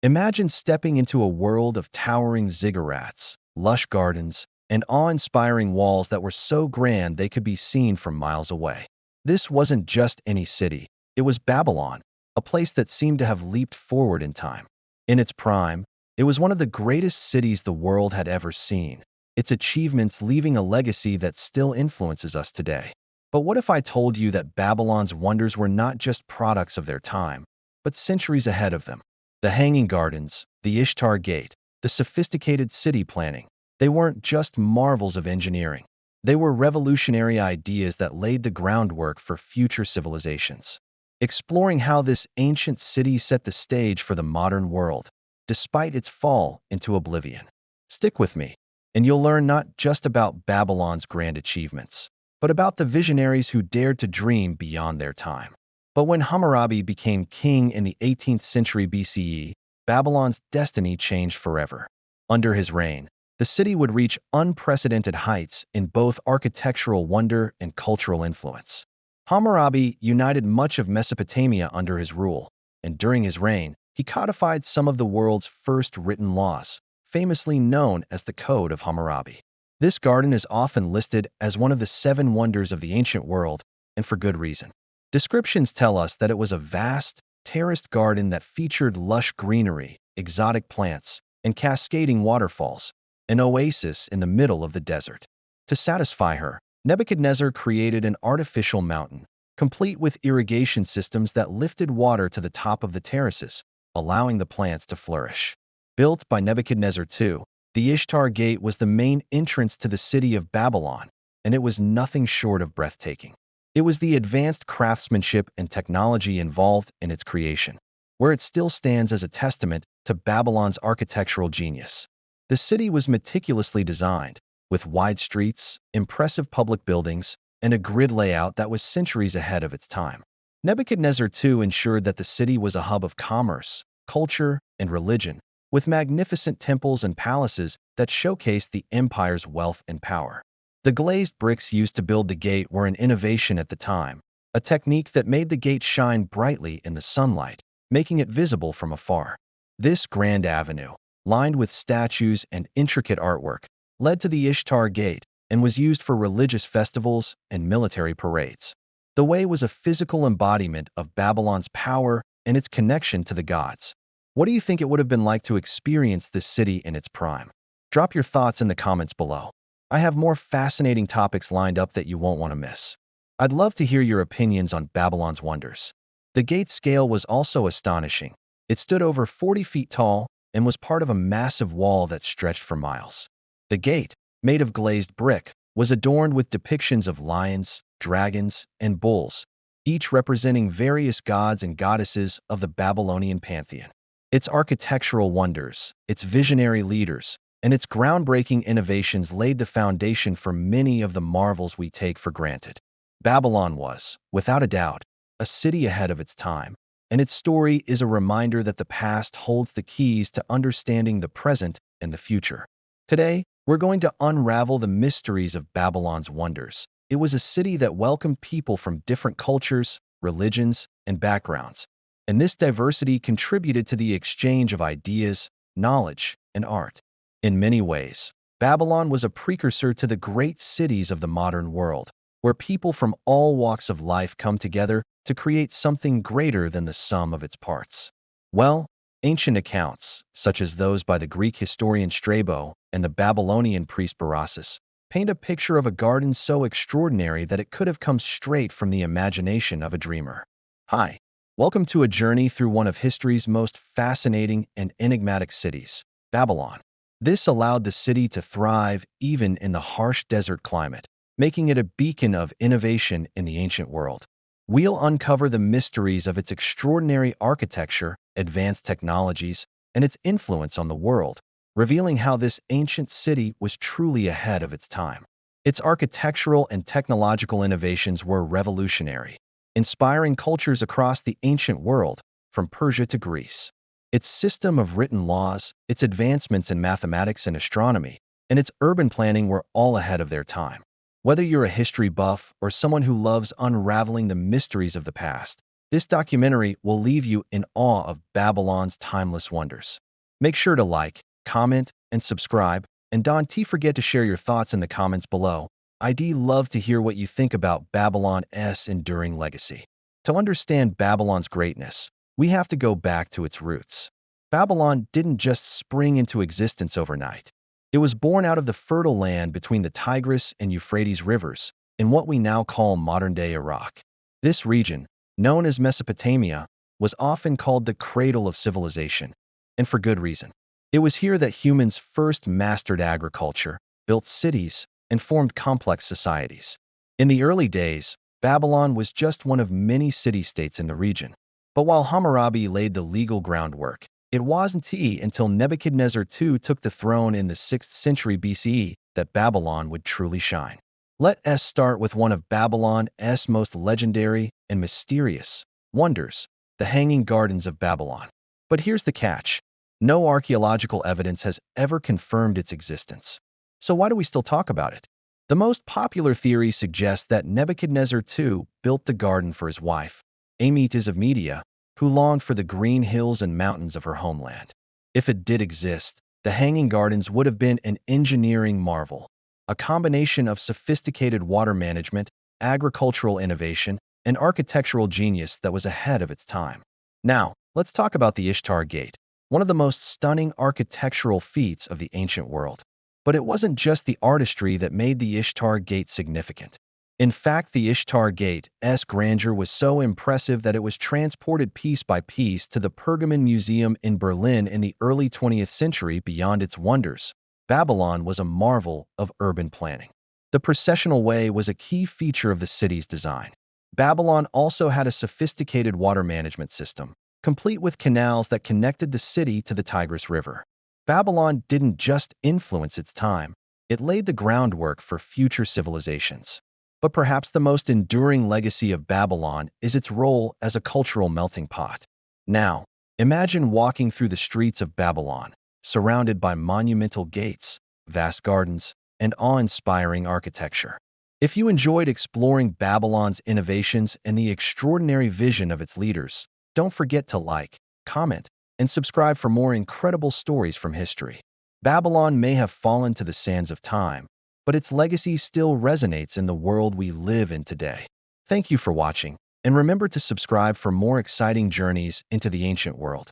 Imagine stepping into a world of towering ziggurats, lush gardens, and awe-inspiring walls that were so grand they could be seen from miles away. This wasn't just any city. It was Babylon, a place that seemed to have leaped forward in time. In its prime, it was one of the greatest cities the world had ever seen, its achievements leaving a legacy that still influences us today. But what if I told you that Babylon's wonders were not just products of their time, but centuries ahead of them? The Hanging Gardens, the Ishtar Gate, the sophisticated city planning, they weren't just marvels of engineering. They were revolutionary ideas that laid the groundwork for future civilizations. Exploring how this ancient city set the stage for the modern world, despite its fall into oblivion. Stick with me, and you'll learn not just about Babylon's grand achievements, but about the visionaries who dared to dream beyond their time. But when Hammurabi became king in the 18th century BCE, Babylon's destiny changed forever. Under his reign, the city would reach unprecedented heights in both architectural wonder and cultural influence. Hammurabi united much of Mesopotamia under his rule, and during his reign, he codified some of the world's first written laws, famously known as the Code of Hammurabi. This garden is often listed as one of the seven wonders of the ancient world, and for good reason. Descriptions tell us that it was a vast, terraced garden that featured lush greenery, exotic plants, and cascading waterfalls, an oasis in the middle of the desert. To satisfy her, Nebuchadnezzar created an artificial mountain, complete with irrigation systems that lifted water to the top of the terraces, allowing the plants to flourish. Built by Nebuchadnezzar II, the Ishtar Gate was the main entrance to the city of Babylon, and it was nothing short of breathtaking. It was the advanced craftsmanship and technology involved in its creation, where it still stands as a testament to Babylon's architectural genius. The city was meticulously designed, with wide streets, impressive public buildings, and a grid layout that was centuries ahead of its time. Nebuchadnezzar II ensured that the city was a hub of commerce, culture, and religion, with magnificent temples and palaces that showcased the empire's wealth and power. The glazed bricks used to build the gate were an innovation at the time, a technique that made the gate shine brightly in the sunlight, making it visible from afar. This grand avenue, lined with statues and intricate artwork, led to the Ishtar Gate and was used for religious festivals and military parades. The way was a physical embodiment of Babylon's power and its connection to the gods. What do you think it would have been like to experience this city in its prime? Drop your thoughts in the comments below. I have more fascinating topics lined up that you won't want to miss. I'd love to hear your opinions on Babylon's wonders. The gate's scale was also astonishing. It stood over 40 feet tall and was part of a massive wall that stretched for miles. The gate, made of glazed brick, was adorned with depictions of lions, dragons, and bulls, each representing various gods and goddesses of the Babylonian pantheon. Its architectural wonders, its visionary leaders, and its groundbreaking innovations laid the foundation for many of the marvels we take for granted. Babylon was, without a doubt, a city ahead of its time, and its story is a reminder that the past holds the keys to understanding the present and the future. Today, we're going to unravel the mysteries of Babylon's wonders. It was a city that welcomed people from different cultures, religions, and backgrounds, and this diversity contributed to the exchange of ideas, knowledge, and art. In many ways, Babylon was a precursor to the great cities of the modern world, where people from all walks of life come together to create something greater than the sum of its parts. Well, ancient accounts, such as those by the Greek historian Strabo and the Babylonian priest Berossus, paint a picture of a garden so extraordinary that it could have come straight from the imagination of a dreamer. Hi, welcome to a journey through one of history's most fascinating and enigmatic cities, Babylon. This allowed the city to thrive even in the harsh desert climate, making it a beacon of innovation in the ancient world. We'll uncover the mysteries of its extraordinary architecture, advanced technologies, and its influence on the world, revealing how this ancient city was truly ahead of its time. Its architectural and technological innovations were revolutionary, inspiring cultures across the ancient world, from Persia to Greece. Its system of written laws, its advancements in mathematics and astronomy, and its urban planning were all ahead of their time. Whether you're a history buff or someone who loves unraveling the mysteries of the past, This documentary will leave you in awe of Babylon's timeless wonders. Make sure to like, comment, and subscribe, and don't forget to share your thoughts in the comments below. I'd love to hear what you think about Babylon's enduring legacy. To understand Babylon's greatness, we have to go back to its roots. Babylon didn't just spring into existence overnight. It was born out of the fertile land between the Tigris and Euphrates rivers, in what we now call modern-day Iraq. This region, known as Mesopotamia, was often called the cradle of civilization, and for good reason. It was here that humans first mastered agriculture, built cities, and formed complex societies. In the early days, Babylon was just one of many city-states in the region. But while Hammurabi laid the legal groundwork, it wasn't until Nebuchadnezzar II took the throne in the 6th century BCE that Babylon would truly shine. Let us start with one of Babylon's most legendary and mysterious wonders, the Hanging Gardens of Babylon. But here's the catch. No archaeological evidence has ever confirmed its existence. So why do we still talk about it? The most popular theory suggests that Nebuchadnezzar II built the garden for his wife, Amytis of Media, who longed for the green hills and mountains of her homeland. If it did exist, the Hanging Gardens would have been an engineering marvel, a combination of sophisticated water management, agricultural innovation, and architectural genius that was ahead of its time. Now, let's talk about the Ishtar Gate, one of the most stunning architectural feats of the ancient world. But it wasn't just the artistry that made the Ishtar Gate significant. In fact, the Ishtar Gate's grandeur was so impressive that it was transported piece by piece to the Pergamon Museum in Berlin in the early 20th century. Beyond its wonders, Babylon was a marvel of urban planning. The processional way was a key feature of the city's design. Babylon also had a sophisticated water management system, complete with canals that connected the city to the Tigris River. Babylon didn't just influence its time, it laid the groundwork for future civilizations. But perhaps the most enduring legacy of Babylon is its role as a cultural melting pot. Now, imagine walking through the streets of Babylon, surrounded by monumental gates, vast gardens, and awe-inspiring architecture. If you enjoyed exploring Babylon's innovations and the extraordinary vision of its leaders, don't forget to like, comment, and subscribe for more incredible stories from history. Babylon may have fallen to the sands of time, but its legacy still resonates in the world we live in today. Thank you for watching, and remember to subscribe for more exciting journeys into the ancient world.